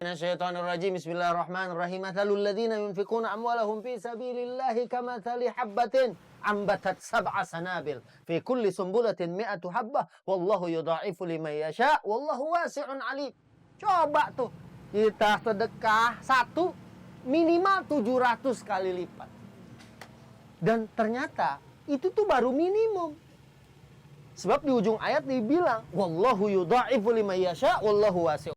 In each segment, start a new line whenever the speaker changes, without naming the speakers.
Minasyaitonirrajim. Bismillahirrahmanirrahim. Mathalul ladzina yunfikuna amwalahum fi sabilillahi kamathali habbatin ambatat sab'a sanabil fi kulli sumbulatin mi'atu habbah wallahu yudha'ifu liman yasha' wallahu wasi'un alim. Coba tuh kita sedekah satu minimal 700 kali lipat. Dan ternyata itu tuh baru minimum. Sebab di ujung ayat dibilang wallahu yudha'ifu liman yasha' wallahu wasi'un.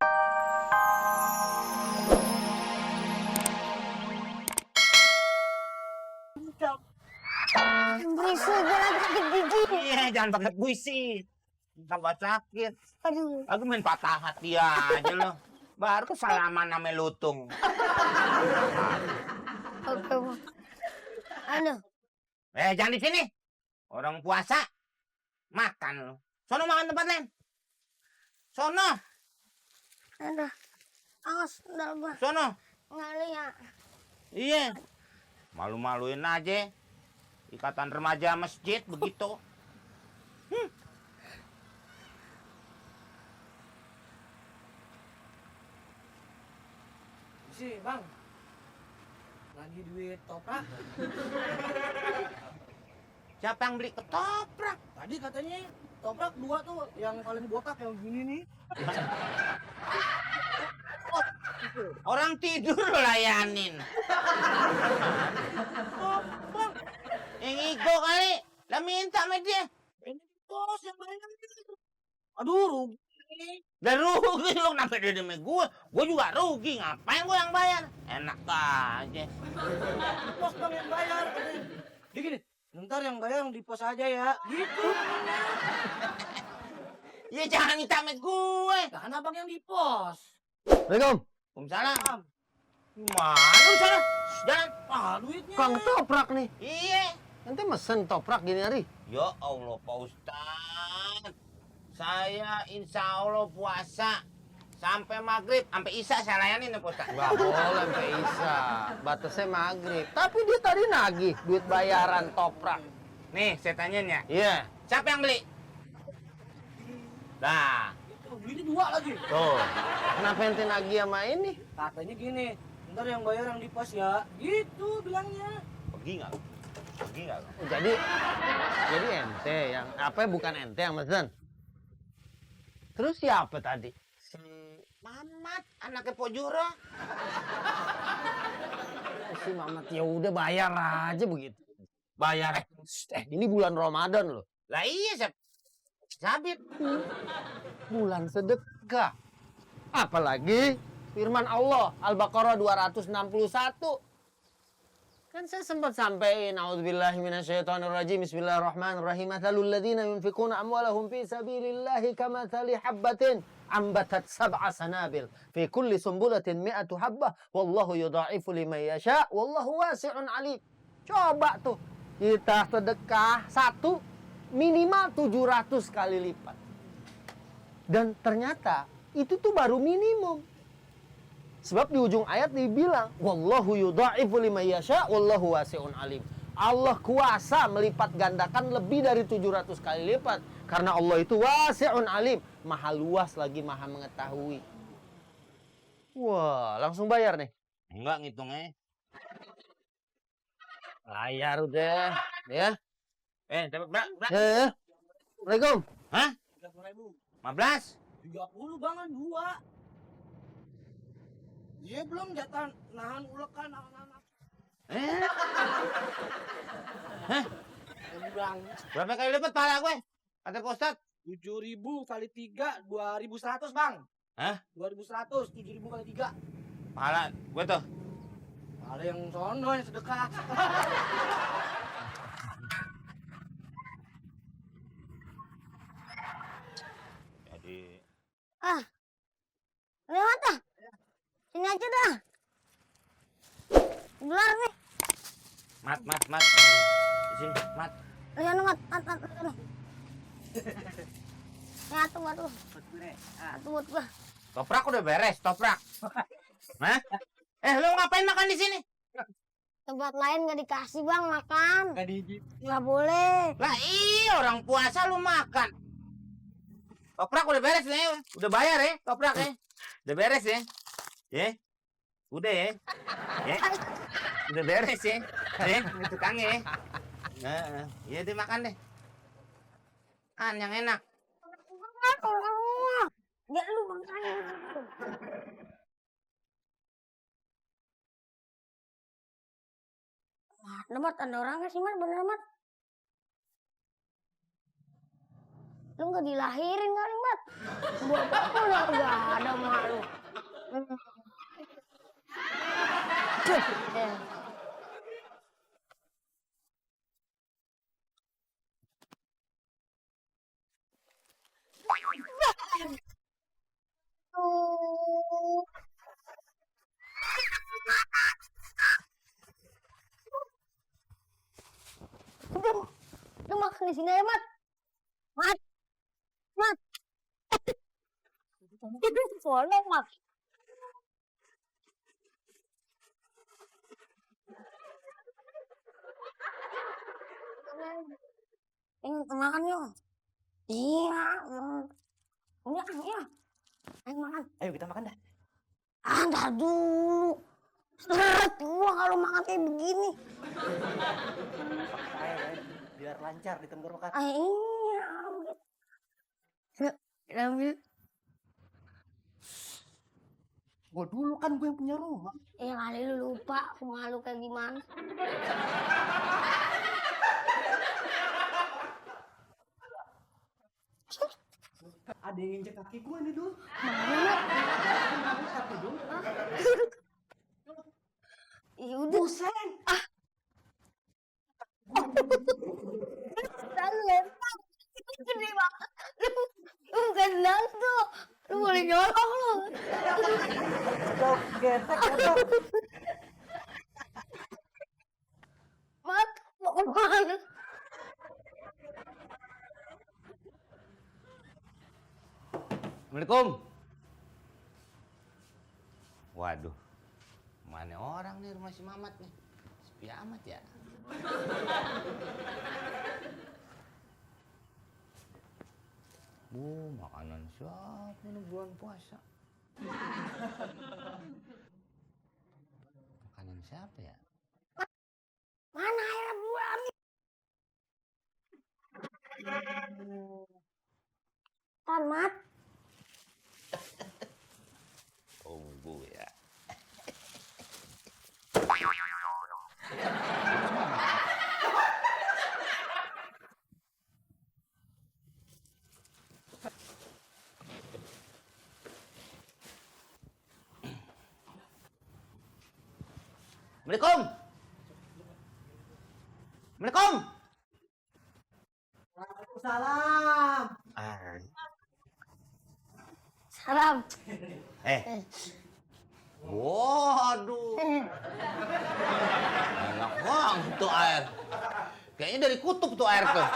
Puisi gue lagi sakit gigi.
Iya, jangan pakai puisi. Tambah sakit.
Aduh.
Aku main patah hati aja loh. Baru salaman sama lutung.
Oke, anu.
Jangan di sini. Orang puasa. Makan lo. Sono makan tempat lain. Sono.
Aduh. Awas, udah gua.
Sono.
Nggak lihat.
Iya. Malu-maluin aja. Ikatan remaja masjid begitu.
Sih, Bang. Lagi duit toprak.
Siapa yang beli ketoprak?
Tadi katanya toprak 2 tuh yang paling botak yang gini nih.
Orang tidur lo layanin.
Bang,
Yang igo kali. Lah minta sama dia.
ini bos yang bayar. Aduh, rugi.
Dan rugi lo kenapa dia demi gue? Gue juga rugi. Ngapain gue yang bayar? Enak aja.
Bos Bang yang bayar. Dia gini, ntar yang bayar yang di pos aja ya. Gitu.
Ya jangan minta sama gue.
Kan abang yang di pos.
Assalamualaikum.
Waalaikumsalam. Mana lu sana? Jalan.
Duitnya.
Kang toprak nih.
Iya.
Ente mesen toprak gini hari.
Ya Allah Pak Ustadz. Saya insya Allah puasa sampai maghrib, sampai isya saya layanin ya Pak Ustadz.
Gak boleh sampai Isya. Batasnya maghrib. Tapi dia tadi nagih duit bayaran toprak.
Nih saya tanyain ya.
Iya.
Siapa yang beli? Nah.
Duitnya 2 lagi.
Tuh. Kenapa ente nagih sama ini?
Katanya gini, ntar yang bayar yang di pos ya. Gitu bilangnya.
Pergi nggak lo? Pergi nggak lo?
Jadi ente yang apa bukan ente yang mesen. Terus siapa tadi?
Si Mamat, anaknya Pok Jura.
Si Mamat ya udah bayar aja begitu.
Bayar.
Ini bulan Ramadan loh.
Lah iya, Sabit.
Bulan sedekah. Apalagi firman Allah Al-Baqarah 261. Kan saya sempat sampaikan auzubillahi minasyaitonirrajim. Bismillahirrahmanirrahim. Mathalul ladzina yunfikuna amwalahum fi sabilillahi kamathali habbatin ambatat sab'a sanabil fi kulli sumbulatin mi'atu habbah wallahu yudha'ifu liman yasha' wallahu wasi'un alim. Coba tuh kita sedekah satu minimal 700 kali lipat. Dan ternyata itu tuh baru minimum. Sebab di ujung ayat dibilang wallahu yudha'ifu liman yasha' wallahu wasi'un alim. Allah kuasa melipat gandakan lebih dari 700 kali lipat karena Allah itu wasi'un alim, maha luas lagi maha mengetahui. Wah, langsung bayar nih.
Enggak ngitungnya.
Bayar udah, ya.
Dapat berapa?
Ya. Assalamualaikum.
Hah?
30.000.
15?
30 Bangan 2. Dia belum jatah nahan ulekan anak-anak.
Hah?
Bilang
Berapa kali lipat pahala gue? Kata Pak Ustadz.
7.000 kali 3 2.100 Bang.
Hah?
2.100 7.000 kali 3.
Pahala gue tuh.
Ada yang sono yang sedekah.
Jadi
Lewat dah. Sini aja dah. Gelar nih.
mat. Di sini, mat.
Lihat mat. Nih atuh buat lu. Atuh buat gua.
Toprak udah beres, toprak. Hah? Lu ngapain makan di sini?
Tempat lain gak dikasih bang makan.
Gak diizin.
Gak boleh.
Lah iya orang puasa lu makan. Toprak udah beres nih, udah bayar ya toprak ya. Udah beres ya. Ya? Udah ya? Ya? Udah beres ya? Ya, ini tukangnya ya? Nah, ya deh makan deh. Yang enak.
Ya lu makan. Wah, Mat, ada orang nggak sih, Mat? Bener, Mat? Lu nggak dilahirin kali, Mat? Buat apa lu nggak ada mak lu? Eh. Tuh. Lu makan di sini aja, Mat. Mat. Mat. Itu boleh, Mat. Ingin makan yuk. Iya. Iya, iya. Ayo makan.
Ayo kita makan dah.
Ntar dulu. Seret gua kalau makan kayak begini.
Ayo, biar lancar di tenggorokan.
Iya. Ambil.
Gua dulu kan gue yang punya rumah.
Kali lu lupa rumah lu kayak gimana.
Ada yang injek kaki gue nih dulu.
Ya udah. Busen. Lalu lempar. Itu gede banget. Lu bukan tuh. Lu boleh nyolong lu.
Kau getek apa?
Mat, mau kemana?
Assalamualaikum. Waduh, mana orang nih rumah si Mamat nih? Sepi amat ya. Makanan siapa ini bulan puasa? Makanan siapa ya?
Mana air bulan? Tamat.
Oh, gue ya. Assalamualaikum. Assalamualaikum.
Waalaikumsalam.
Salam.
Waduh. Enak banget tuh air. Kayaknya dari kutub tuh air tuh.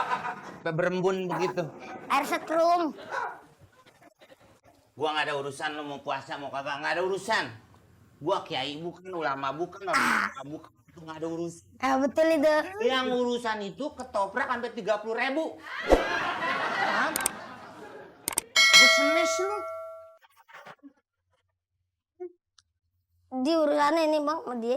Sampai berembun begitu.
Air setrum.
Gua nggak ada urusan lo mau puasa mau kagak, nggak ada urusan. Gua kiai bukan, ulama bukan, orang bukan, itu nggak ada urusan.
Betul itu.
Yang urusan itu ketoprak sampai 30.000. Paham? Gue senes lu.
Di urusannya ini bang sama dia.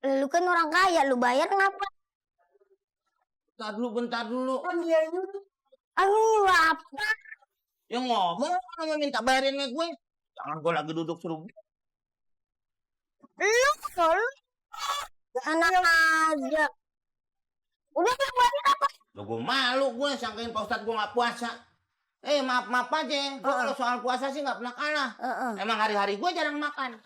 Lu kan orang kaya, lu bayar ngapa?
Bentar dulu.
Kan dia ini
Aku apa?
Yang ngomong sama minta bayarin ke gue. Jangan gue lagi duduk suruh.
Lu anak aja. Udah yang bayar apa?
Loh gue malu gue sangkain Pak Ustadz gue nggak puasa. Maaf aja. Gue kalau soal puasa sih nggak pernah kalah. Emang hari-hari gue jarang makan.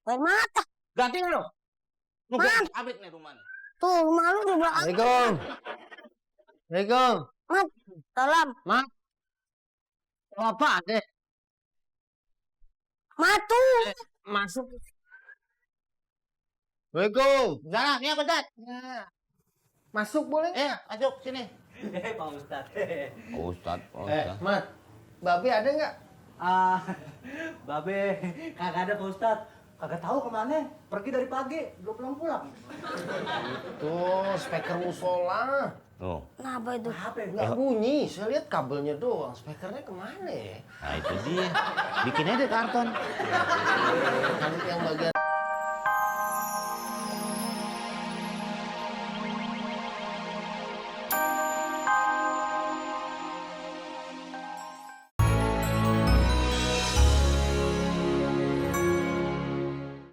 Bayar mata.
Ganti lo. Nunggu abis nih rumahnya.
Tuh, malu di belakang.
Assalamualaikum. Assalamualaikum.
Mat, salam.
Mat. Mau apa deh?
Matu.
Masuk. Assalamualaikum.
Salah, ini apa Ustadz?
Masuk boleh?
Masuk sini.
Pak Ustadz.
Ustadz.
Mat. Babe ada nggak?
Babe, kagak ada Pak Ustadz. Kagak tahu kemana. Pergi dari pagi, belum pulang-pulang.
Tuh, speaker musola.
Oh,
Kenapa itu?
Apa ya?
Nggak bunyi, saya lihat kabelnya doang. Speakernya kemana ya?
nah itu dia. Bikin aja karton.